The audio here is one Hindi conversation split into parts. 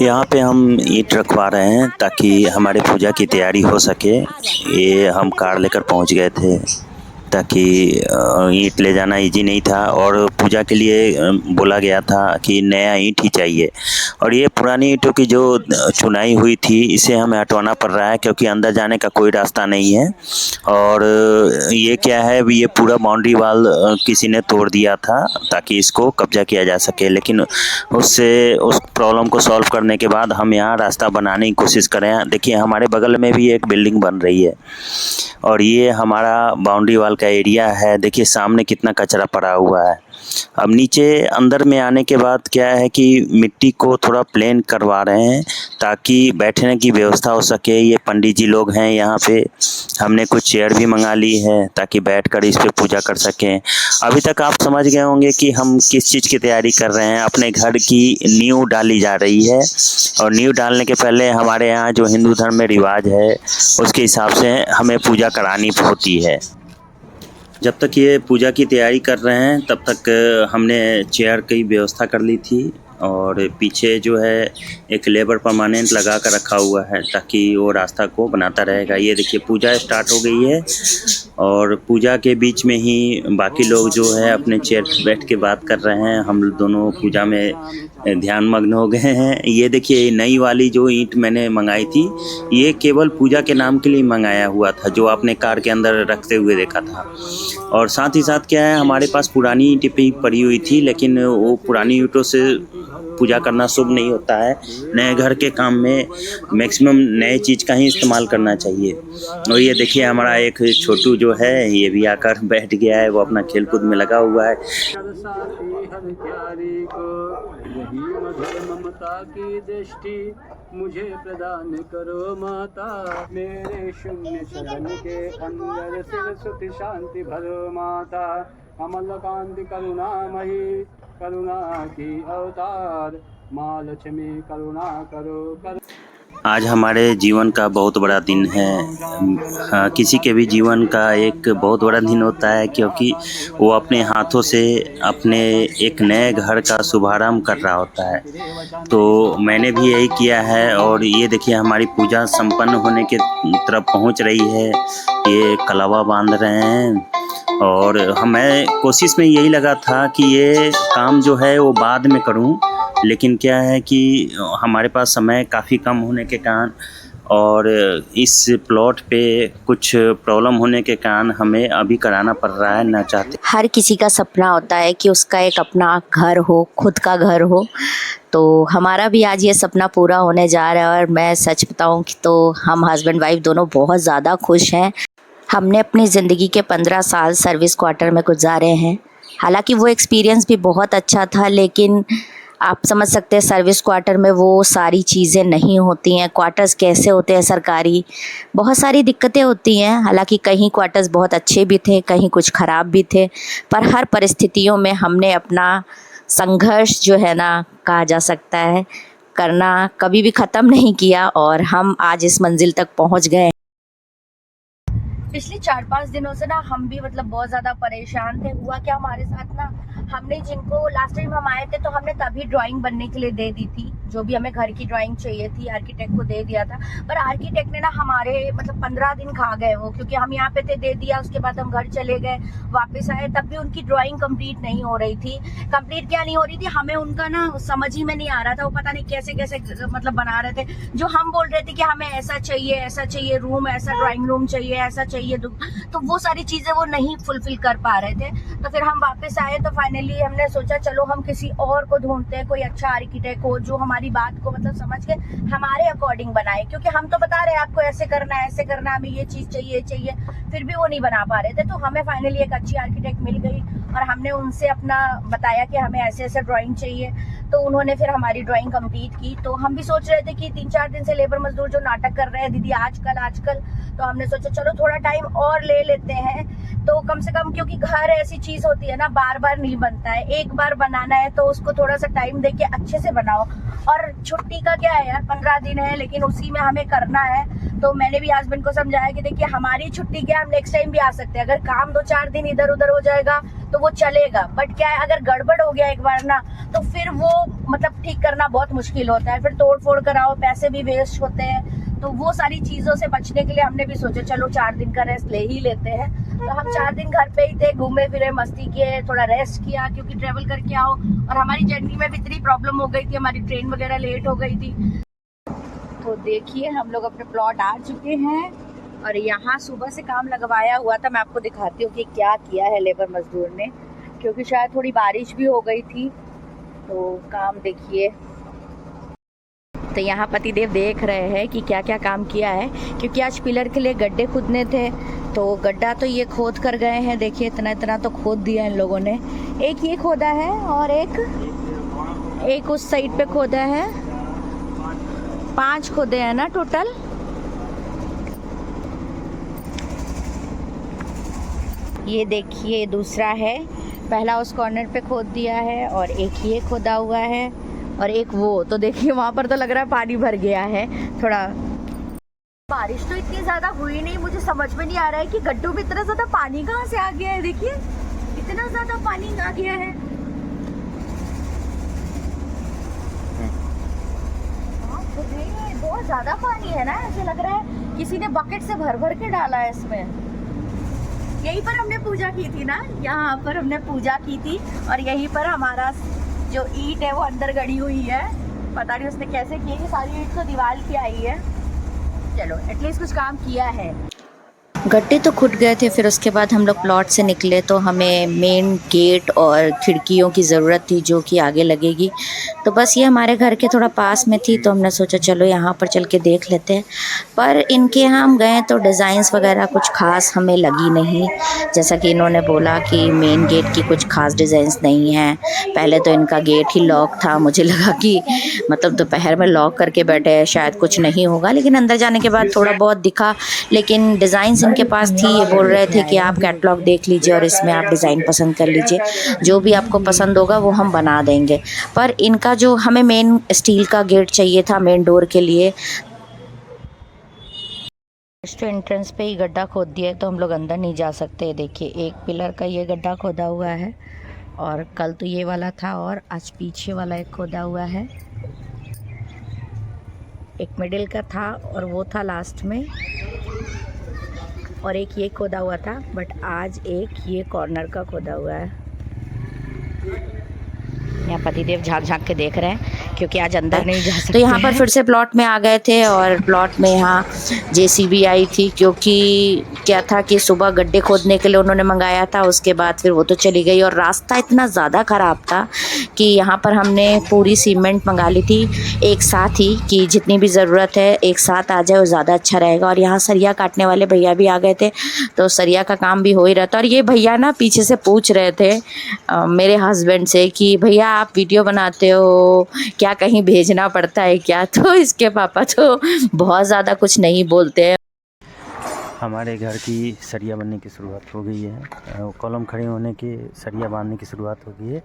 यहाँ पे हम ईंट रखवा रहे हैं ताकि हमारे पूजा की तैयारी हो सके। ये हम कार लेकर पहुँच गए थे ताकि ईंट ले जाना इजी नहीं था और पूजा के लिए बोला गया था कि नया ईंट ही चाहिए। और ये पुरानी ईंटों की जो चुनाई हुई थी इसे हमें हटवाना पड़ रहा है क्योंकि अंदर जाने का कोई रास्ता नहीं है। और ये क्या है, ये पूरा बाउंड्री वाल किसी ने तोड़ दिया था ताकि इसको कब्जा किया जा सके, लेकिन उस प्रॉब्लम को सॉल्व करने के बाद हम यहाँ रास्ता बनाने की कोशिश करें। देखिए हमारे बगल में भी एक बिल्डिंग बन रही है और ये हमारा बाउंड्री वाल का एरिया है। देखिए सामने कितना कचरा पड़ा हुआ है। अब नीचे अंदर में आने के बाद क्या है कि मिट्टी को थोड़ा प्लेन करवा रहे हैं ताकि बैठने की व्यवस्था हो सके। ये पंडित जी लोग हैं यहाँ पे, हमने कुछ चेयर भी मंगा ली है ताकि बैठकर इस पे पूजा कर सकें। अभी तक आप समझ गए होंगे कि हम किस चीज़ की तैयारी कर रहे हैं। अपने घर की नींव डाली जा रही है और नींव डालने के पहले हमारे यहाँ जो हिंदू धर्म में रिवाज है उसके हिसाब से हमें पूजा करानी होती है। जब तक ये पूजा की तैयारी कर रहे हैं तब तक हमने चेयर की व्यवस्था कर ली थी और पीछे जो है एक लेबर परमानेंट लगा कर रखा हुआ है ताकि वो रास्ता को बनाता रहेगा। ये देखिए पूजा स्टार्ट हो गई है और पूजा के बीच में ही बाकी लोग जो है अपने चेयर पर बैठ के बात कर रहे हैं। हम दोनों पूजा में ध्यान मग्न हो गए हैं। ये देखिए नई वाली जो ईंट मैंने मंगाई थी ये केवल पूजा के नाम के लिए मंगाया हुआ था, जो आपने कार के अंदर रखते हुए देखा था। और साथ ही साथ क्या है, हमारे पास पुरानी ईंटें भी पड़ी हुई थी, लेकिन वो पुरानी ईंटों से पूजा करना शुभ नहीं होता है। नए घर के काम में मैक्सिमम नए चीज़ का ही इस्तेमाल करना चाहिए। और ये देखिए हमारा एक छोटू जो है ये भी आकर बैठ गया है, वो अपना खेल कूद में लगा हुआ है। ममता की दृष्टि मुझे प्रदान करो माता, मेरे शून्य शरण के अंदर सिर सुख शांति भरो माता, कमल कांति करुणामयी करुणा की अवतार, माँ लक्ष्मी करुणा करो। आज हमारे जीवन का बहुत बड़ा दिन है। हाँ, किसी के भी जीवन का एक बहुत बड़ा दिन होता है क्योंकि वो अपने हाथों से अपने एक नए घर का शुभारंभ कर रहा होता है। तो मैंने भी यही किया है और ये देखिए हमारी पूजा संपन्न होने के तरफ पहुंच रही है। ये कलावा बांध रहे हैं और हमें कोशिश में यही लगा था कि ये काम जो है वो बाद में करूं, लेकिन क्या है कि हमारे पास समय काफ़ी कम होने के कारण और इस प्लॉट पे कुछ प्रॉब्लम होने के कारण हमें अभी कराना पड़ रहा है, ना चाहते। हर किसी का सपना होता है कि उसका एक अपना घर हो, खुद का घर हो। तो हमारा भी आज ये सपना पूरा होने जा रहा है और मैं सच बताऊं कि तो हम हस्बैंड वाइफ दोनों बहुत ज़्यादा खुश हैं। हमने अपनी ज़िंदगी के 15 साल सर्विस क्वार्टर में गुजारे हैं। हालांकि वो एक्सपीरियंस भी बहुत अच्छा था, लेकिन आप समझ सकते हैं सर्विस क्वार्टर में वो सारी चीज़ें नहीं होती हैं। क्वार्टर्स कैसे होते हैं सरकारी, बहुत सारी दिक्कतें होती हैं। हालांकि कहीं क्वार्टर्स बहुत अच्छे भी थे, कहीं कुछ ख़राब भी थे, पर हर परिस्थितियों में हमने अपना संघर्ष जो है ना, कहा जा सकता है, करना कभी भी ख़त्म नहीं किया और हम आज इस मंजिल तक पहुंच गए। पिछले 4-5 दिनों से ना हम भी मतलब बहुत ज़्यादा परेशान थे। हुआ क्या हमारे साथ ना, हमने जिनको लास्ट टाइम हम आए थे तो हमने तभी ड्राइंग बनने के लिए दे दी थी, जो भी हमें घर की ड्राइंग चाहिए थी आर्किटेक्ट को दे दिया था। पर आर्किटेक्ट ने ना हमारे मतलब 15 दिन खा गए वो, क्योंकि हम यहाँ पे थे, दे दिया, उसके बाद हम घर चले गए, वापस आए, तब भी उनकी ड्राइंग कंप्लीट नहीं हो रही थी। कंप्लीट क्या नहीं हो रही थी, हमें उनका ना समझ ही में नहीं आ रहा था। वो पता नहीं कैसे कैसे मतलब बना रहे थे। जो हम बोल रहे थे कि हमें ऐसा चाहिए रूम, ऐसा ड्राइंग रूम चाहिए, ऐसा चाहिए, तो वो सारी चीजें वो नहीं फुलफिल कर पा रहे थे। तो फिर हम वापस आए तो फाइनली हमने सोचा चलो हम किसी और को ढूंढते हैं, कोई अच्छा आर्किटेक्ट हो जो हमारी बात को मतलब समझ के हमारे अकॉर्डिंग बनाए, क्योंकि हम तो बता रहे हैं आपको ऐसे करना है, ऐसे करना है, हमें ये चीज चाहिए, फिर भी वो नहीं बना पा रहे थे। तो हमें फाइनली एक अच्छी आर्किटेक्ट मिल गई और हमने उनसे अपना बताया कि हमें ऐसे ऐसे ड्राइंग चाहिए, तो उन्होंने फिर हमारी ड्राइंग कंप्लीट की। तो हम भी सोच रहे थे कि 3-4 दिन से लेबर मजदूर जो नाटक कर रहे हैं दीदी आजकल, तो हमने सोचा चलो थोड़ा टाइम और ले लेते हैं, तो कम से कम, क्योंकि घर ऐसी चीज होती है ना, बार बार नहीं बनता है, एक बार बनाना है तो उसको थोड़ा सा टाइम देके अच्छे से बनाओ। और छुट्टी का क्या है यार, 15 दिन है, लेकिन उसी में हमें करना है। तो मैंने भी हस्बैंड को समझाया कि देखिए हमारी छुट्टी क्या, हम नेक्स्ट टाइम भी आ सकते हैं, अगर काम 2-4 दिन इधर उधर हो जाएगा तो वो चलेगा। बट क्या है, अगर गड़बड़ हो गया एक बार ना, तो फिर वो मतलब ठीक करना बहुत मुश्किल होता है, फिर तोड़ फोड़ कराओ, पैसे भी वेस्ट होते हैं। तो वो सारी चीजों से बचने के लिए हमने भी सोचा चलो 4 दिन का रेस्ट ले ही लेते हैं। तो हम 4 दिन घर पे ही थे, घूमे फिरे, मस्ती किए, थोड़ा रेस्ट किया, क्योंकि ट्रेवल करके आओ और हमारी जर्नी में भी इतनी प्रॉब्लम हो गई थी, हमारी ट्रेन वगैरह लेट हो गई थी। तो देखिए हम लोग अपने प्लॉट आ चुके हैं और यहाँ सुबह से काम लगवाया हुआ था। मैं आपको दिखाती हूँ कि क्या किया है लेबर मजदूर ने, क्योंकि शायद थोड़ी बारिश भी हो गई थी। तो काम देखिए, तो यहाँ पतिदेव देख रहे हैं कि क्या क्या काम किया है, क्योंकि आज पिलर के लिए गड्ढे खोदने थे। तो गड्ढा तो ये खोद कर गए हैं, देखिए इतना इतना तो खोद दिया इन लोगों ने। एक ये खोदा है और एक उस साइड पे खोदा है, 5 खोदे हैं ना टोटल। ये देखिए दूसरा है, पहला उस कॉर्नर पे खोद दिया है और एक ये खोदा हुआ है और एक वो। तो देखिए वहाँ पर तो लग रहा है पानी भर गया है थोड़ा। बारिश तो इतनी ज़्यादा हुई नहीं, मुझे समझ में नहीं आ रहा है कि गड्ढों में इतना ज़्यादा पानी कहाँ से आ गया है। देखिए इतना ज़्यादा पानी आ गया है। बहुत ज़्यादा पानी है ना, ऐसे लग रहा है किसी ने बकेट से भर भर के डाला है इसमें। यहीं पर हमने पूजा की थी ना, यहाँ पर हमने पूजा की थी और यहीं पर हमारा जो ईंट है वो अंदर गड़ी हुई है। पता नहीं उसने कैसे की है, सारी ईंट तो दीवार की आई है। चलो एटलीस्ट कुछ काम किया है। गड्ढे तो खुद गए थे, फिर उसके बाद हम लोग प्लॉट से निकले तो हमें मेन गेट और खिड़कियों की ज़रूरत थी जो कि आगे लगेगी। तो बस ये हमारे घर के थोड़ा पास में थी, तो हमने सोचा चलो यहाँ पर चल के देख लेते हैं। पर इनके यहाँ हम गए तो डिज़ाइंस वगैरह कुछ ख़ास हमें लगी नहीं। जैसा कि इन्होंने बोला कि मेन गेट की कुछ ख़ास डिज़ाइंस नहीं हैं। पहले तो इनका गेट ही लॉक था, मुझे लगा कि मतलब दोपहर में लॉक करके बैठे हैं, शायद कुछ नहीं होगा। लेकिन अंदर जाने के बाद थोड़ा बहुत दिखा, लेकिन डिज़ाइंस इनके पास थी। ये बोल रहे थे कि आप कैटलॉग देख लीजिए और इसमें आप डिज़ाइन पसंद कर लीजिए, जो भी आपको पसंद होगा वो हम बना देंगे। पर इनका जो हमें मेन स्टील का गेट चाहिए था मेन डोर के लिए, तो एंट्रेंस पे ही गड्ढा खोद दिया है, तो हम लोग अंदर नहीं जा सकते। देखिए एक पिलर का ये गड्ढा खोदा हुआ है और कल तो ये वाला था और आज पीछे वाला एक खोदा हुआ है। एक मिडिल का था और वो था लास्ट में, और एक ये खोदा हुआ था, बट आज एक ये कॉर्नर का खोदा हुआ है। यहाँ पतिदेव झाँक झाँक के देख रहे हैं क्योंकि आज अंदर नहीं जा सकते। तो यहाँ पर फिर से प्लॉट में आ गए थे और प्लॉट में यहाँ जेसीबी आई थी, क्योंकि क्या था कि सुबह गड्ढे खोदने के लिए उन्होंने मंगाया था, उसके बाद फिर वो तो चली गई और रास्ता इतना ज़्यादा ख़राब था कि यहाँ पर हमने पूरी सीमेंट मंगा ली थी एक साथ ही, कि जितनी भी ज़रूरत है एक साथ आ जाए वो ज़्यादा अच्छा रहेगा। और यहाँ सरिया काटने वाले भैया भी आ गए थे, तो सरिया का काम भी हो ही रहा था। और ये भैया ना पीछे से पूछ रहे थे मेरे हस्बैंड से कि भैया आप वीडियो बनाते हो क्या, कहीं भेजना पड़ता है क्या? तो इसके पापा तो बहुत ज़्यादा कुछ नहीं बोलते हैं। हमारे घर की सरिया बनने की शुरुआत हो गई है, कॉलम खड़े होने के सरिया बांधने की शुरुआत हो गई है,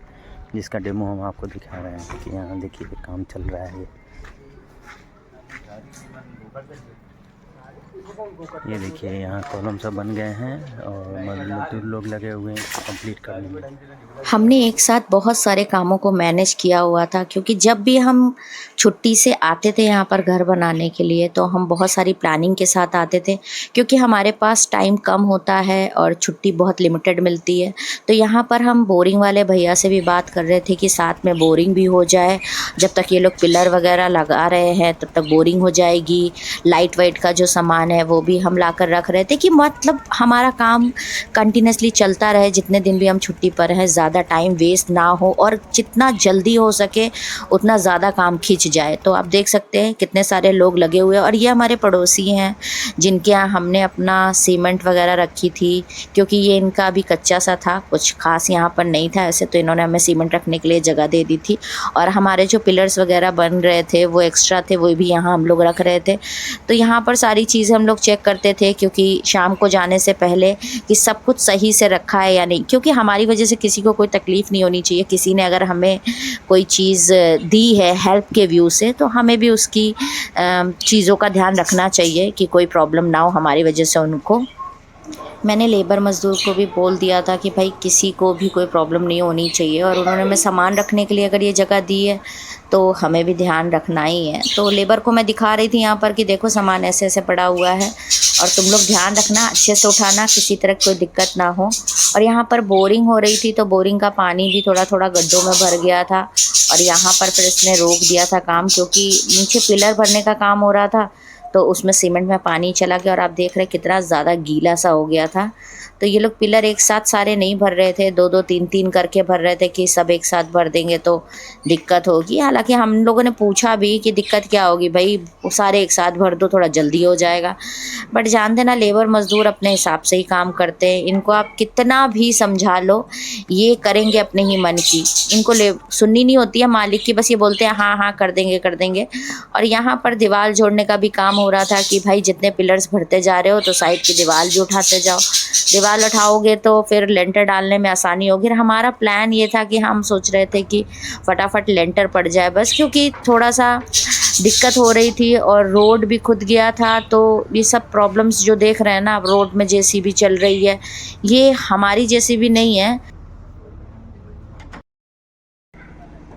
जिसका डेमो हम आपको दिखा रहे हैं कि यहाँ देखिए काम चल रहा है। ये देखिए यहाँ कॉलम सब बन गए हैं और मजदूर लोग लगे हुए हैं कंप्लीट करने में। हमने एक साथ बहुत सारे कामों को मैनेज किया हुआ था, क्योंकि जब भी हम छुट्टी से आते थे यहाँ पर घर बनाने के लिए तो हम बहुत सारी प्लानिंग के साथ आते थे, क्योंकि हमारे पास टाइम कम होता है और छुट्टी बहुत लिमिटेड मिलती है। तो यहाँ पर हम बोरिंग वाले भैया से भी बात कर रहे थे कि साथ में बोरिंग भी हो जाए, जब तक ये लोग पिलर वगैरह लगा रहे हैं तब तक बोरिंग हो जाएगी। लाइट वाइट का जो सामान है वो भी हम ला कर रख रहे थे कि मतलब हमारा काम कंटिन्यूसली चलता रहे, जितने दिन भी हम छुट्टी पर हैं ज़्यादा टाइम वेस्ट ना हो और जितना जल्दी हो सके उतना ज़्यादा काम खींच जाए। तो आप देख सकते हैं कितने सारे लोग लगे हुए हैं। और ये हमारे पड़ोसी हैं जिनके यहाँ हमने अपना सीमेंट वगैरह रखी थी, क्योंकि ये इनका अभी कच्चा सा था, कुछ खास यहाँ पर नहीं था ऐसे, तो इन्होंने हमें सीमेंट रखने के लिए जगह दे दी थी। और हमारे जो पिलर्स वगैरह बन रहे थे वो एक्स्ट्रा थे, वो भी यहाँ हम लोग रख रहे थे। तो यहाँ पर सारी चीज़ें हम लोग चेक करते थे, क्योंकि शाम को जाने से पहले कि सब कुछ सही से रखा है या नहीं, क्योंकि हमारी वजह से किसी को कोई तकलीफ़ नहीं होनी चाहिए। किसी ने अगर हमें कोई चीज़ दी है हेल्प के व्यू से, तो हमें भी उसकी चीज़ों का ध्यान रखना चाहिए कि कोई प्रॉब्लम ना हो हमारी वजह से उनको। मैंने लेबर मज़दूर को भी बोल दिया था कि भाई किसी को भी कोई प्रॉब्लम नहीं होनी चाहिए, और उन्होंने हमें सामान रखने के लिए अगर ये जगह दी है तो हमें भी ध्यान रखना ही है। तो लेबर को मैं दिखा रही थी यहाँ पर कि देखो सामान ऐसे ऐसे पड़ा हुआ है और तुम लोग ध्यान रखना, अच्छे से उठाना, किसी तरह कोई दिक्कत ना हो। और यहाँ पर बोरिंग हो रही थी तो बोरिंग का पानी भी थोड़ा थोड़ा गड्ढों में भर गया था, और यहाँ पर फिर इसने रोक दिया था काम, क्योंकि नीचे पिलर भरने का काम हो रहा था तो उसमें सीमेंट में पानी चला गया, और आप देख रहे कितना ज़्यादा गीला सा हो गया था। तो ये लोग पिलर एक साथ सारे नहीं भर रहे थे, दो दो तीन तीन करके भर रहे थे कि सब एक साथ भर देंगे तो दिक्कत होगी। हालांकि हम लोगों ने पूछा भी कि दिक्कत क्या होगी भाई, वो सारे एक साथ भर दो, थोड़ा जल्दी हो जाएगा। बट जानते ना, लेबर मज़दूर अपने हिसाब से ही काम करते हैं, इनको आप कितना भी समझा लो ये करेंगे अपने ही मन की, इनको सुननी नहीं होती है मालिक की, बस ये बोलते हैं हाँ हाँ कर देंगे कर देंगे। और यहाँ पर दीवार जोड़ने का भी काम हो रहा था कि भाई जितने पिलर्स भरते जा रहे हो तो साइड की दीवार भी उठाते जाओ, दीवार उठाओगे तो फिर लेंटर डालने में आसानी होगी। और हमारा प्लान ये था कि हम सोच रहे थे कि फटाफट लेंटर पड़ जाए बस, क्योंकि थोड़ा सा दिक्कत हो रही थी और रोड भी खुद गया था। तो ये सब प्रॉब्लम्स जो देख रहे हैं ना, अब रोड में जेसीबी चल रही है, ये हमारी जेसीबी नहीं है।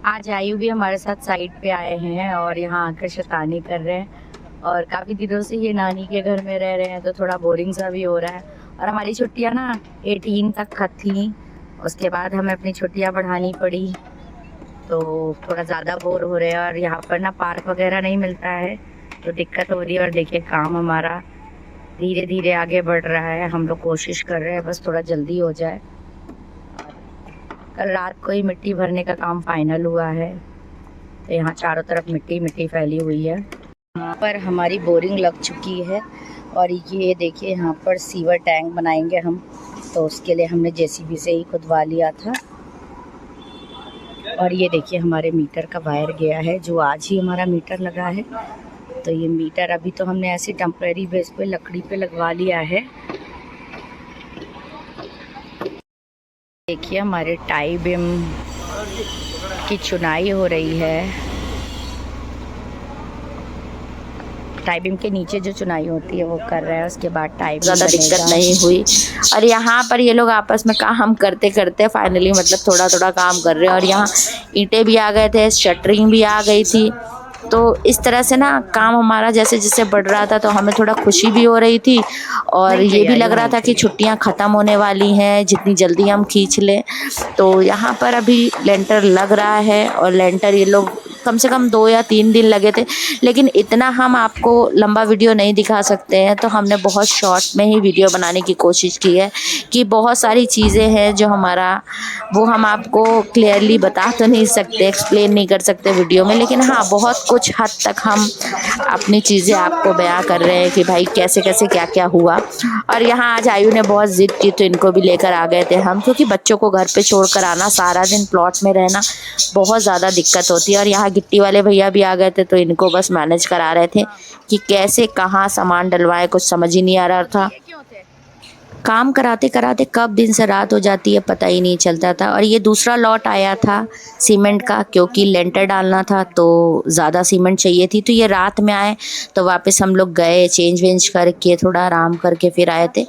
आज आयु भी हमारे साथ साइड पे आए हैं और यहाँ आकर शैतानी कर रहे हैं, और काफ़ी दिनों से ये नानी के घर में रह रहे हैं तो थोड़ा बोरिंग सा भी हो रहा है। और हमारी छुट्टियाँ ना 18 तक थी, उसके बाद हमें अपनी छुट्टियाँ बढ़ानी पड़ी, तो थोड़ा ज़्यादा बोर हो रहे हैं। और यहाँ पर ना पार्क वगैरह नहीं मिलता है तो दिक्कत हो रही है। और देखिए काम हमारा धीरे धीरे आगे बढ़ रहा है, हम लोग कोशिश कर रहे हैं बस थोड़ा जल्दी हो जाए। कल रात को ही मिट्टी भरने का काम फाइनल हुआ है, तो यहाँ चारों तरफ मिट्टी मिट्टी फैली हुई है। यहाँ पर हमारी बोरिंग लग चुकी है, और ये देखिए यहाँ पर सीवर टैंक बनाएंगे हम, तो उसके लिए हमने जेसीबी से ही खुदवा लिया था। और ये देखिए हमारे मीटर का वायर गया है, जो आज ही हमारा मीटर लगा है। तो ये मीटर अभी तो हमने ऐसे टेम्परेरी बेस पे लकड़ी पे लगवा लिया है। देखिए हमारे टाई बिम की चुनाई हो रही है। टाई बिम के नीचे जो चुनाई होती है वो कर रहा है, उसके बाद टाई ज़्यादा दिक्कत नहीं हुई। और यहाँ पर ये लोग आपस में काम करते करते फाइनली मतलब थोड़ा थोड़ा काम कर रहे हैं। और यहाँ ईंटें भी आ गए थे, शटरिंग भी आ गई थी। तो इस तरह से ना काम हमारा जैसे जैसे बढ़ रहा था तो हमें थोड़ा खुशी भी हो रही थी, और ये भी लग रहा था कि छुट्टियां ख़त्म होने वाली हैं, जितनी जल्दी हम खींच लें। तो यहाँ पर अभी लेंटर लग रहा है, और लेंटर ये लोग कम से कम 2 या 3 दिन लगे थे, लेकिन इतना हम आपको लंबा वीडियो नहीं दिखा सकते हैं, तो हमने बहुत शॉर्ट में ही वीडियो बनाने की कोशिश की है कि बहुत सारी चीज़ें हैं जो हमारा वो हम आपको क्लियरली बता तो नहीं सकते, एक्सप्लेन नहीं कर सकते वीडियो में, लेकिन हाँ बहुत कुछ हद तक हम अपनी चीज़ें आपको बयां कर रहे हैं कि भाई कैसे कैसे क्या क्या हुआ। और यहाँ आज आयु ने बहुत ज़िद की तो इनको भी लेकर आ गए थे हम, क्योंकि बच्चों को घर पे छोड़कर आना, सारा दिन प्लॉट में रहना बहुत ज़्यादा दिक्कत होती है। और यहाँ गिट्टी वाले भैया भी आ गए थे तो इनको बस मैनेज करा रहे थे कि कैसे कहाँ सामान डलवाएं, कुछ समझ ही नहीं आ रहा था। काम कराते कराते कब दिन से रात हो जाती है पता ही नहीं चलता था। और ये दूसरा लॉट आया था सीमेंट का, क्योंकि लेंटर डालना था तो ज़्यादा सीमेंट चाहिए थी, तो ये रात में आए तो वापस हम लोग गए, चेंज वेंज करके थोड़ा आराम करके फिर आए थे।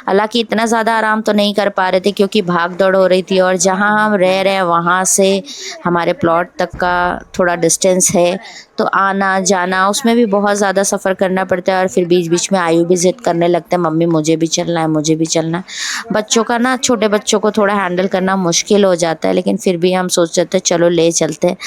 हालांकि इतना ज़्यादा आराम तो नहीं कर पा रहे थे क्योंकि भाग दौड़ हो रही थी, और जहाँ हम रह रहे हैं वहाँ से हमारे प्लॉट तक का थोड़ा डिस्टेंस है, तो आना जाना उसमें भी बहुत ज़्यादा सफ़र करना पड़ता है। और फिर बीच बीच में आयु भी ज़िद करने लगते हैं, मम्मी मुझे भी चलना है, मुझे भी चलना है। बच्चों का ना, छोटे बच्चों को थोड़ा हैंडल करना मुश्किल हो जाता है, लेकिन फिर भी हम सोच रहे थे चलो ले चलते हैं।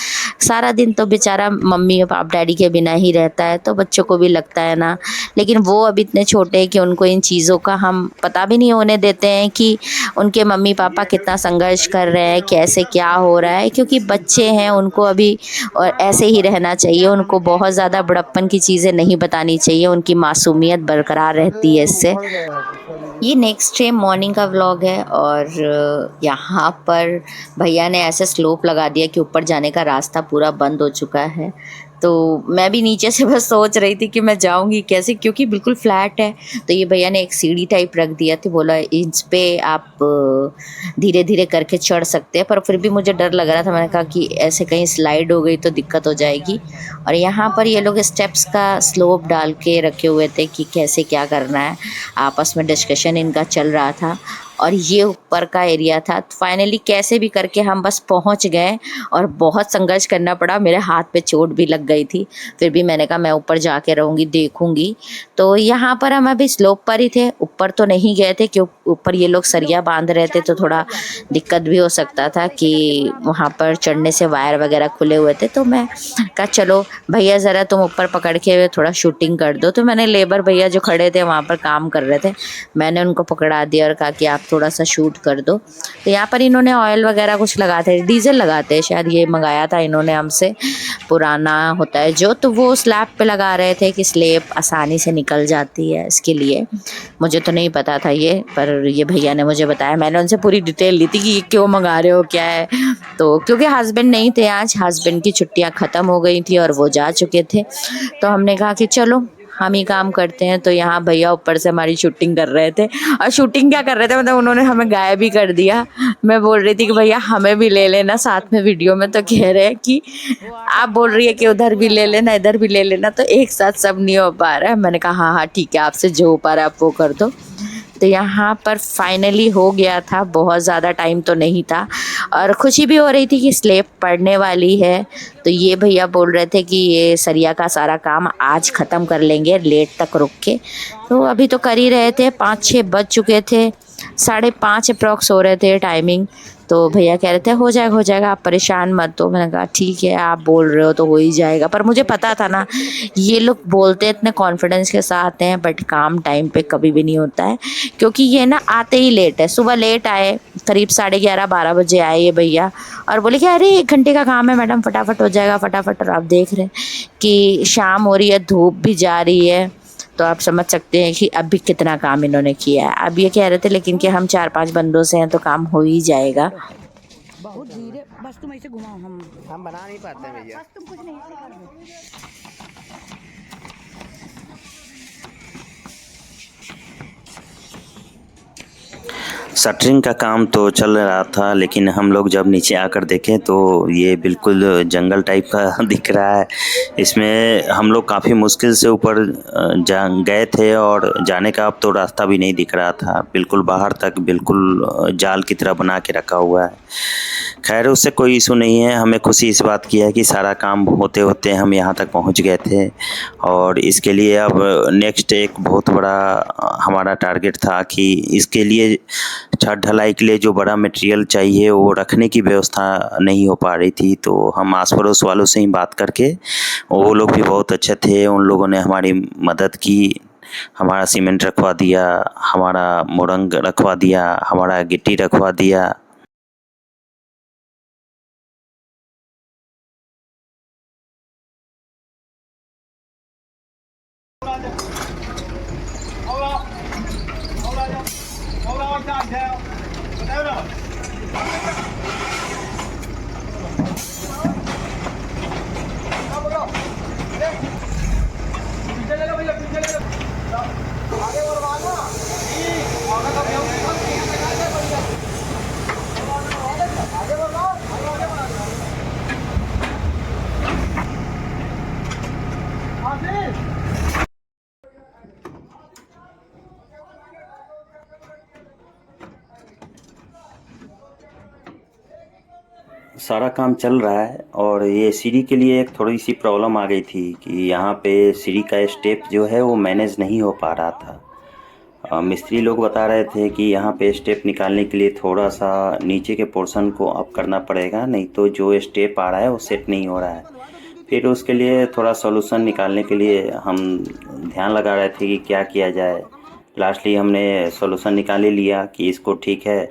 सारा दिन तो बेचारा मम्मी और पाप डैडी के बिना ही रहता है, तो बच्चों को भी लगता है ना, लेकिन वो अभी इतने छोटे हैं कि उनको इन चीज़ों का हम पता भी नहीं होने देते हैं कि उनके मम्मी पापा कितना संघर्ष कर रहे हैं, कैसे क्या हो रहा है, क्योंकि बच्चे हैं, उनको अभी और ऐसे ही रहना चाहिए, उनको बहुत ज़्यादा बड़प्पन की चीज़ें नहीं बतानी चाहिए, उनकी मासूमियत बरकरार रहती है इससे। ये नेक्स्ट डे मॉर्निंग का व्लॉग है, और यहाँ पर भैया ने ऐसे स्लोप लगा दिया कि ऊपर जाने का रास्ता पूरा बंद हो चुका है। तो मैं भी नीचे से बस सोच रही थी कि मैं जाऊंगी कैसे, क्योंकि बिल्कुल फ्लैट है। तो ये भैया ने एक सीढ़ी टाइप रख दिया था, बोला इस पे आप धीरे धीरे करके चढ़ सकते हैं, पर फिर भी मुझे डर लग रहा था। मैंने कहा कि ऐसे कहीं स्लाइड हो गई तो दिक्कत हो जाएगी। और यहाँ पर ये लोग स्टेप्स का स्लोप डाल के रखे हुए थे कि कैसे क्या करना है, आपस में डिस्कशन इनका चल रहा था। और ये ऊपर का एरिया था। फाइनली कैसे भी करके हम बस पहुंच गए और बहुत संघर्ष करना पड़ा, मेरे हाथ पे चोट भी लग गई थी। फिर भी मैंने कहा मैं ऊपर जाके रहूँगी, देखूँगी। तो यहाँ पर हम अभी स्लोप पर ही थे, ऊपर तो नहीं गए थे क्योंकि ऊपर ये लोग सरिया बांध रहे थे, तो थोड़ा दिक्कत भी हो सकता था कि वहाँ पर चढ़ने से वायर वगैरह खुले हुए थे। तो मैं कहा चलो भैया ज़रा तुम ऊपर पकड़ के थोड़ा शूटिंग कर दो। तो मैंने लेबर भैया जो खड़े थे वहाँ पर काम कर रहे थे, मैंने उनको पकड़ा दिया और कहा कि आप थोड़ा सा शूट कर दो। तो यहाँ पर इन्होंने ऑयल वगैरह कुछ लगाते हैं, डीजल लगाते हैं शायद, ये मंगाया था इन्होंने हमसे, पुराना होता है जो, तो वो स्लैब पे लगा रहे थे कि स्लैब आसानी से निकल जाती है, इसके लिए। मुझे तो नहीं पता था ये, पर ये भैया ने मुझे बताया। मैंने उनसे पूरी डिटेल ली थी कि ये क्यों मंगा रहे हो, क्या है। तो क्योंकि हस्बैंड नहीं थे आज, हस्बैंड की छुट्टियां ख़त्म हो गई थी और वो जा चुके थे, तो हमने कहा कि चलो हम ही काम करते हैं। तो यहाँ भैया ऊपर से हमारी शूटिंग कर रहे थे। और शूटिंग क्या कर रहे थे, मतलब उन्होंने हमें गायब भी कर दिया। मैं बोल रही थी कि भैया हमें भी ले लेना साथ में वीडियो में, तो कह रहे हैं कि आप बोल रही है कि उधर भी ले लेना इधर भी ले लेना, तो एक साथ सब नहीं हो पा रहा है। मैंने कहा हाँ हाँ ठीक है, आपसे जो हो पा रहा है आप वो कर दो। तो यहाँ पर फाइनली हो गया था, बहुत ज़्यादा टाइम तो नहीं था और खुशी भी हो रही थी कि स्लेब पड़ने वाली है। तो ये भैया बोल रहे थे कि ये सरिया का सारा काम आज ख़त्म कर लेंगे लेट तक रुक के। तो अभी तो कर ही रहे थे, 5-6 बज चुके थे, 5:30 अप्रॉक्स हो रहे थे टाइमिंग। तो भैया कह रहे थे हो जाएगा आप परेशान मत हो। मैंने कहा ठीक है आप बोल रहे हो तो हो ही जाएगा, पर मुझे पता था ना ये लोग बोलते इतने कॉन्फिडेंस के साथ हैं, बट काम टाइम पे कभी भी नहीं होता है, क्योंकि ये ना आते ही लेट है। सुबह लेट आए, करीब 11:30-12 बजे आए ये भैया, और बोले कि अरे 1 घंटे का काम है मैडम, फटाफट हो जाएगा फटाफट। और आप देख रहे हैं कि शाम हो रही है, धूप भी जा रही है, तो आप समझ सकते हैं कि अभी कितना काम इन्होंने किया है। अब ये कह rहे थे लेकिन कि हम 4-5 बंदों से हैं तो काम हो ही जाएगा। बहुत धीरे, बस तुम ऐसे घुमाओ, हम बना नहीं पाते हैं भैया। बस तुम कुछ नहीं ऐसे कर दो। शटरिंग का काम तो चल रहा था, लेकिन हम लोग जब नीचे आकर देखें तो ये बिल्कुल जंगल टाइप का दिख रहा है। इसमें हम लोग काफ़ी मुश्किल से ऊपर जा गए थे और जाने का अब तो रास्ता भी नहीं दिख रहा था। बिल्कुल बाहर तक बिल्कुल जाल की तरह बना के रखा हुआ है। खैर उससे कोई इशू नहीं है, हमें खुशी इस बात की है कि सारा काम होते होते हम यहाँ तक पहुँच गए थे। और इसके लिए अब नेक्स्ट एक बहुत बड़ा हमारा टारगेट था कि इसके लिए छत ढलाई के लिए जो बड़ा मटेरियल चाहिए वो रखने की व्यवस्था नहीं हो पा रही थी। तो हम आस पड़ोस वालों से ही बात करके, वो लोग भी बहुत अच्छे थे, उन लोगों ने हमारी मदद की, हमारा सीमेंट रखवा दिया, हमारा मोरंग रखवा दिया, हमारा गिट्टी रखवा दिया। सारा काम चल रहा है और ये सीढ़ी के लिए एक थोड़ी सी प्रॉब्लम आ गई थी कि यहाँ पे सीढ़ी का स्टेप जो है वो मैनेज नहीं हो पा रहा था। मिस्त्री लोग बता रहे थे कि यहाँ पे स्टेप निकालने के लिए थोड़ा सा नीचे के पोर्शन को अप करना पड़ेगा, नहीं तो जो स्टेप आ रहा है वो सेट नहीं हो रहा है। फिर उसके लिए थोड़ा सॉल्यूशन निकालने के लिए हम ध्यान लगा रहे थे कि क्या किया जाए। लास्टली हमने सॉल्यूशन निकाल ही लिया कि इसको ठीक है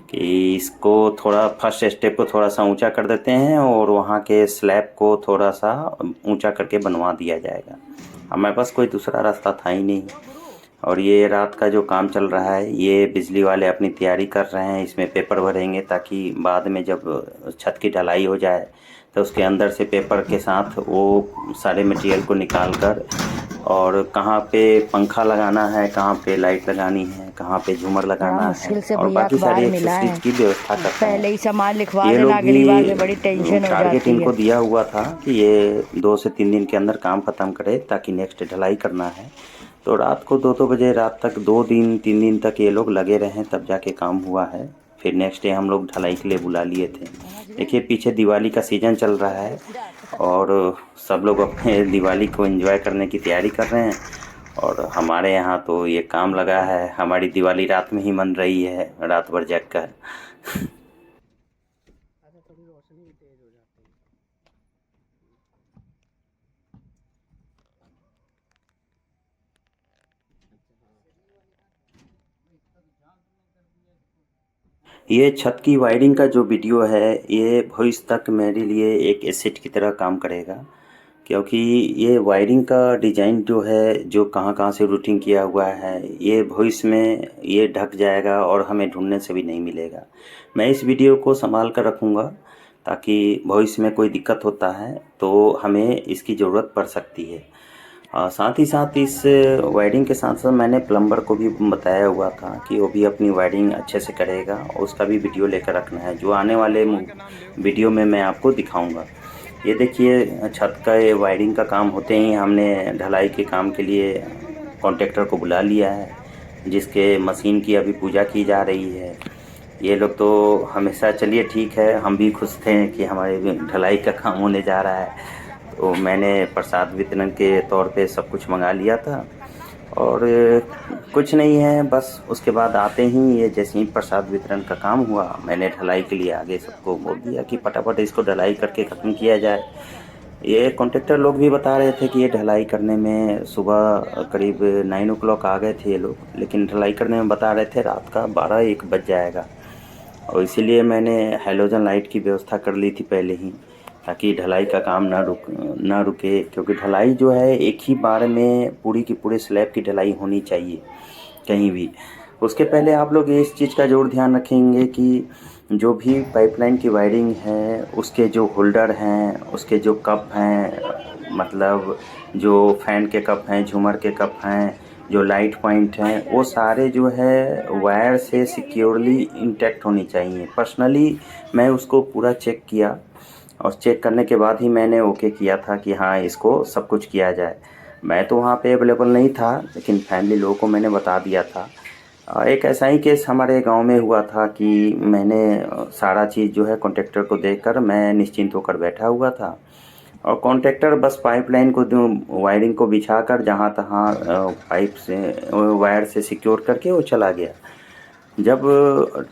कि इसको थोड़ा फर्स्ट स्टेप को थोड़ा सा ऊंचा कर देते हैं और वहाँ के स्लैब को थोड़ा सा ऊंचा करके बनवा दिया जाएगा। हमारे पास कोई दूसरा रास्ता था ही नहीं। और ये रात का जो काम चल रहा है, ये बिजली वाले अपनी तैयारी कर रहे हैं, इसमें पेपर भरेंगे ताकि बाद में जब छत की ढलाई हो जाए तो उसके अंदर से पेपर के साथ वो सारे मटेरियल को निकाल कर और कहाँ पे पंखा लगाना है, कहाँ पे लाइट लगानी है, कहाँ पे झूमर बड़ा लगाना मुश्किल है से और भैया बाकी सारी अखबार मिला है। एक्सेसरीज की व्यवस्था करते पहले हैं। ही सामान लिखवा ये देना, लोग अगली बार से भी बड़ी टेंशन हो टारगेट जाती इनको है। दिया हुआ था कि ये 2 से 3 दिन के अंदर काम ख़त्म करे ताकि नेक्स्ट ढलाई करना है। तो रात को 2-2 बजे रात तक 2 दिन 3 दिन तक ये लोग लगे रहे, तब जाके काम हुआ है। फिर नेक्स्ट डे हम लोग ढलाई के लिए बुला लिए थे। देखिए पीछे दिवाली का सीज़न चल रहा है और सब लोग अपने दिवाली को एंजॉय करने की तैयारी कर रहे हैं और हमारे यहाँ तो ये काम लगा है। हमारी दिवाली रात में ही मन रही है, रात भर जग कर। ये छत की वायरिंग का जो वीडियो है ये भविष्य तक मेरे लिए एक एसेट की तरह काम करेगा, क्योंकि ये वायरिंग का डिज़ाइन जो है, जो कहाँ कहाँ से रूटिंग किया हुआ है, ये भविष्य में ये ढक जाएगा और हमें ढूंढने से भी नहीं मिलेगा। मैं इस वीडियो को संभाल कर रखूँगा ताकि भविष्य में कोई दिक्कत होता है तो हमें इसकी ज़रूरत पड़ सकती है। साथ ही साथ इस वायरिंग के साथ साथ मैंने प्लम्बर को भी बताया हुआ था कि वो भी अपनी वायरिंग अच्छे से करेगा, उसका भी वीडियो लेकर रखना है, जो आने वाले वीडियो में मैं आपको दिखाऊंगा। ये देखिए छत का ये वायरिंग का काम होते ही हमने ढलाई के काम के लिए कॉन्ट्रैक्टर को बुला लिया है, जिसके मशीन की अभी पूजा की जा रही है। ये लोग तो हमेशा, चलिए ठीक है, हम भी खुश थे कि हमारे ढलाई का काम होने जा रहा है। तो मैंने प्रसाद वितरण के तौर पे सब कुछ मंगा लिया था और कुछ नहीं है, बस उसके बाद आते ही ये जैसे ही प्रसाद वितरण का काम हुआ मैंने ढलाई के लिए आगे सबको बोल दिया कि फटाफट इसको ढलाई करके ख़त्म किया जाए। ये कॉन्ट्रैक्टर लोग भी बता रहे थे कि ये ढलाई करने में सुबह करीब 9 o'clock आ गए थे ये लोग, लेकिन ढलाई करने में बता रहे थे रात का 12-1 बज जाएगा। और इसीलिए मैंने हैलोजन लाइट की व्यवस्था कर ली थी पहले ही, ताकि ढलाई का काम ना रुके, क्योंकि ढलाई जो है एक ही बार में पूरी की पूरे स्लैब की ढलाई होनी चाहिए कहीं भी। उसके पहले आप लोग इस चीज़ का ज़रूर ध्यान रखेंगे कि जो भी पाइपलाइन की वायरिंग है उसके जो होल्डर हैं, उसके जो कप हैं, मतलब जो फ़ैन के कप हैं, झूमर के कप हैं, जो लाइट पॉइंट हैं, वो सारे जो है वायर से सिक्योरली इंटैक्ट होनी चाहिए। पर्सनली मैं उसको पूरा चेक किया और चेक करने के बाद ही मैंने ओके किया था कि हाँ इसको सब कुछ किया जाए। मैं तो वहाँ पे अवेलेबल नहीं था, लेकिन फैमिली लोगों को मैंने बता दिया था। एक ऐसा ही केस हमारे गांव में हुआ था कि मैंने सारा चीज़ जो है कॉन्ट्रैक्टर को देकर मैं निश्चिंत होकर बैठा हुआ था और कॉन्ट्रैक्टर बस पाइपलाइन को वायरिंग को बिछाकर जहाँ तहाँ पाइप से वायर से सिक्योर करके वो चला गया। जब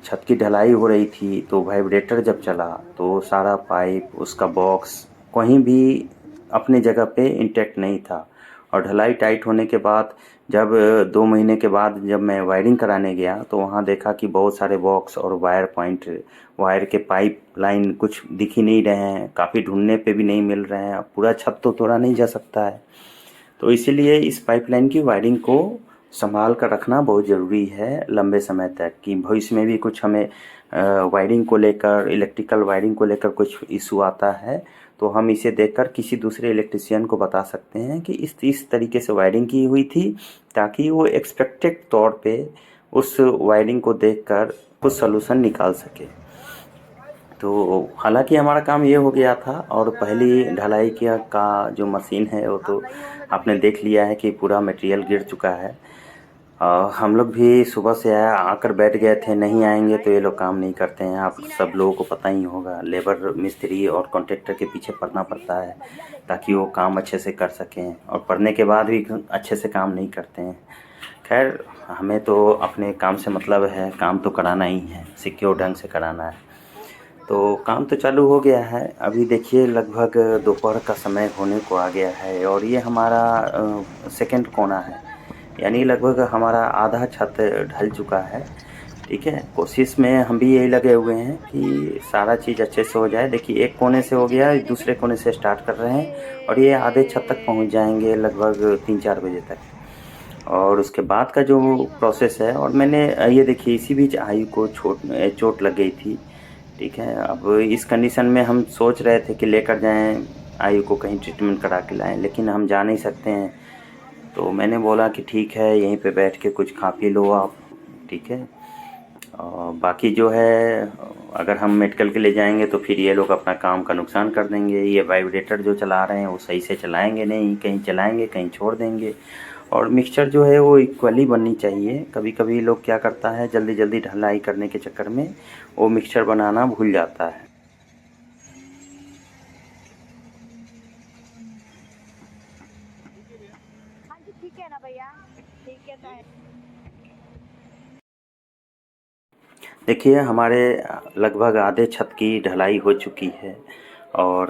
छत की ढलाई हो रही थी तो वाइब्रेटर जब चला तो सारा पाइप, उसका बॉक्स कहीं भी अपने जगह पे इंटैक्ट नहीं था। और ढलाई टाइट होने के बाद जब 2 महीने के बाद जब मैं वायरिंग कराने गया तो वहाँ देखा कि बहुत सारे बॉक्स और वायर पॉइंट, वायर के पाइप लाइन कुछ दिख ही नहीं रहे हैं, काफ़ी ढूंढने पे भी नहीं मिल रहे हैं। पूरा छत तो तोड़ा नहीं जा सकता है, तो इसीलिए इस पाइपलाइन की वायरिंग को संभाल कर रखना बहुत ज़रूरी है लंबे समय तक, कि भविष्य में भी कुछ हमें वायरिंग को लेकर, इलेक्ट्रिकल वायरिंग को लेकर कुछ इशू आता है तो हम इसे देखकर किसी दूसरे इलेक्ट्रिशियन को बता सकते हैं कि इस तरीके से वायरिंग की हुई थी, ताकि वो एक्सपेक्टेड तौर पे उस वायरिंग को देखकर कुछ सलूशन निकाल सके। तो हालांकि हमारा काम ये हो गया था और पहली ढलाई का जो मशीन है वो तो आपने देख लिया है कि पूरा मटेरियल गिर चुका है। हम लोग भी सुबह से आकर बैठ गए थे, नहीं आएंगे तो ये लोग काम नहीं करते हैं। आप सब लोगों को पता ही होगा, लेबर, मिस्त्री और कॉन्ट्रैक्टर के पीछे पड़ना पड़ता है ताकि वो काम अच्छे से कर सकें, और पढ़ने के बाद भी अच्छे से काम नहीं करते हैं। खैर, हमें तो अपने काम से मतलब है, काम तो कराना ही है, सिक्योर ढंग से कराना है। तो काम तो चालू हो गया है। अभी देखिए लगभग दोपहर का समय होने को आ गया है और ये हमारा सेकंड कोना है, यानी लगभग हमारा आधा छत ढल चुका है। ठीक है, कोशिश में हम भी यही लगे हुए हैं कि सारा चीज़ अच्छे से हो जाए। देखिए एक कोने से हो गया, दूसरे कोने से स्टार्ट कर रहे हैं और ये आधे छत तक पहुंच जाएंगे लगभग 3-4 बजे तक। और उसके बाद का जो प्रोसेस है, और मैंने ये देखिए इसी बीच आयु को चोट लग गई थी, ठीक है। अब इस कंडीशन में हम सोच रहे थे कि लेकर जाएं आयु को कहीं ट्रीटमेंट करा के लाएं, लेकिन हम जा नहीं सकते हैं। तो मैंने बोला कि ठीक है यहीं पे बैठ के कुछ खा पी लो आप, ठीक है। और बाकी जो है अगर हम मेडिकल के ले जाएंगे तो फिर ये लोग अपना काम का नुकसान कर देंगे। ये वाइब्रेटर जो चला रहे हैं वो सही से चलाएंगे नहीं, कहीं चलाएंगे कहीं छोड़ देंगे। और मिक्सचर जो है वो इक्वली बननी चाहिए। कभी कभी लोग क्या करता है जल्दी जल्दी ढलाई करने के चक्कर में वो मिक्सचर बनाना भूल जाता है। हाँ जी ठीक है ना भैया, ठीक है तो देखिए हमारे लगभग आधे छत की ढलाई हो चुकी है। और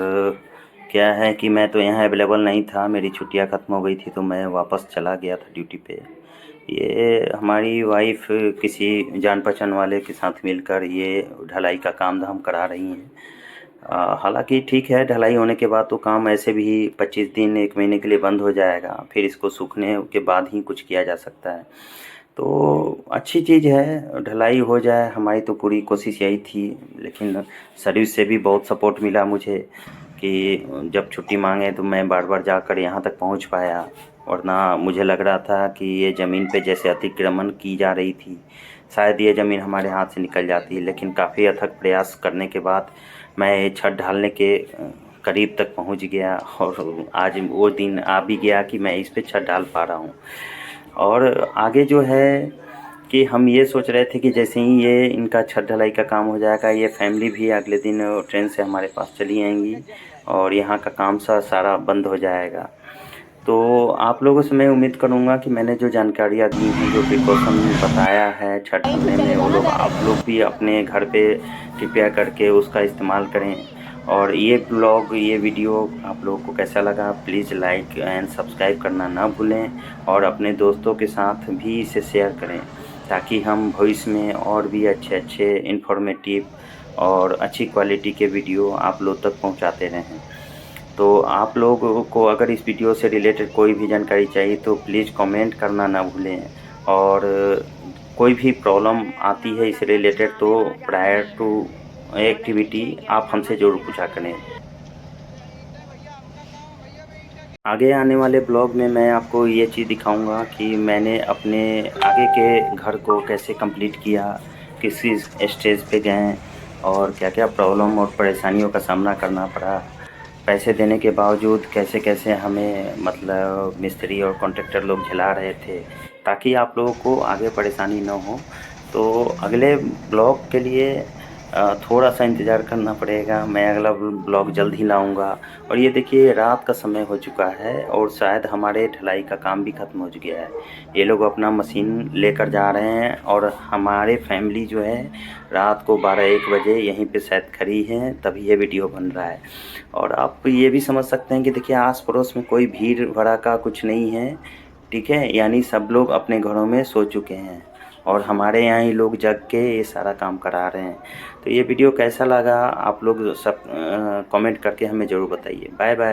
क्या है कि मैं तो यहाँ अवेलेबल नहीं था, मेरी छुट्टियाँ ख़त्म हो गई थी तो मैं वापस चला गया था ड्यूटी पे। ये हमारी वाइफ किसी जान पहचान वाले के साथ मिलकर ये ढलाई का काम धाम करा रही हैं। हालांकि ठीक है, ढलाई होने के बाद तो काम ऐसे भी 25 दिन 1 महीने के लिए बंद हो जाएगा, फिर इसको सूखने के बाद ही कुछ किया जा सकता है। तो अच्छी चीज़ है, ढलाई हो जाए, हमारी तो पूरी कोशिश यही थी। लेकिन सर्विस से भी बहुत सपोर्ट मिला मुझे कि जब छुट्टी मांगे तो मैं बार बार जाकर यहाँ तक पहुँच पाया। वरना मुझे लग रहा था कि ये ज़मीन पे जैसे अतिक्रमण की जा रही थी, शायद ये ज़मीन हमारे हाथ से निकल जाती। लेकिन काफ़ी अथक प्रयास करने के बाद मैं ये छत ढालने के करीब तक पहुँच गया और आज वो दिन आ भी गया कि मैं इस पे छत ढाल पा रहा हूँ। और आगे जो है कि हम ये सोच रहे थे कि जैसे ही ये इनका छत ढलाई का काम हो जाएगा, ये फैमिली भी अगले दिन ट्रेन से हमारे पास चली आएंगी और यहाँ का काम सारा बंद हो जाएगा। तो आप लोगों से मैं उम्मीद करूँगा कि मैंने जो जानकारियाँ दी हैं, जो प्रिकॉशन बताया है छत ढालने में, वो लोग आप लोग भी अपने घर पे कृपया करके उसका इस्तेमाल करें। और ये ब्लॉग, ये वीडियो आप लोगों को कैसा लगा प्लीज़ लाइक एंड सब्सक्राइब करना ना भूलें और अपने दोस्तों के साथ भी इसे शेयर करें, ताकि हम भविष्य में और भी अच्छे इन्फॉर्मेटिव और अच्छी क्वालिटी के वीडियो आप लोग तक पहुंचाते रहें। तो आप लोगों को अगर इस वीडियो से रिलेटेड कोई भी जानकारी चाहिए तो प्लीज़ कमेंट करना ना भूलें। और कोई भी प्रॉब्लम आती है इससे रिलेटेड तो प्रायर टू एक्टिविटी आप हमसे ज़रूर पूछा करें। आगे आने वाले ब्लॉग में मैं आपको ये चीज़ दिखाऊंगा कि मैंने अपने आगे के घर को कैसे कंप्लीट किया, किस स्टेज पे गए और क्या क्या प्रॉब्लम और परेशानियों का सामना करना पड़ा। पैसे देने के बावजूद कैसे कैसे हमें मतलब मिस्त्री और कॉन्ट्रैक्टर लोग झेला रहे थे, ताकि आप लोगों को आगे परेशानी न हो। तो अगले ब्लॉग के लिए थोड़ा सा इंतज़ार करना पड़ेगा, मैं अगला ब्लॉग जल्द ही लाऊंगा। और ये देखिए रात का समय हो चुका है और शायद हमारे ढलाई का काम भी ख़त्म हो गया है। ये लोग अपना मशीन लेकर जा रहे हैं और हमारे फैमिली जो है रात को 12-1 बजे यहीं पे शायद खड़ी है, तभी ये वीडियो बन रहा है। और आप ये भी समझ सकते हैं कि देखिए आस पड़ोस में कोई भीड़ भड़ाका कुछ नहीं है, ठीक है, यानी सब लोग अपने घरों में सो चुके हैं और हमारे यहाँ ही लोग जग के ये सारा काम करा रहे हैं। तो ये वीडियो कैसा लगा आप लोग सब कमेंट करके हमें ज़रूर बताइए। Bye bye.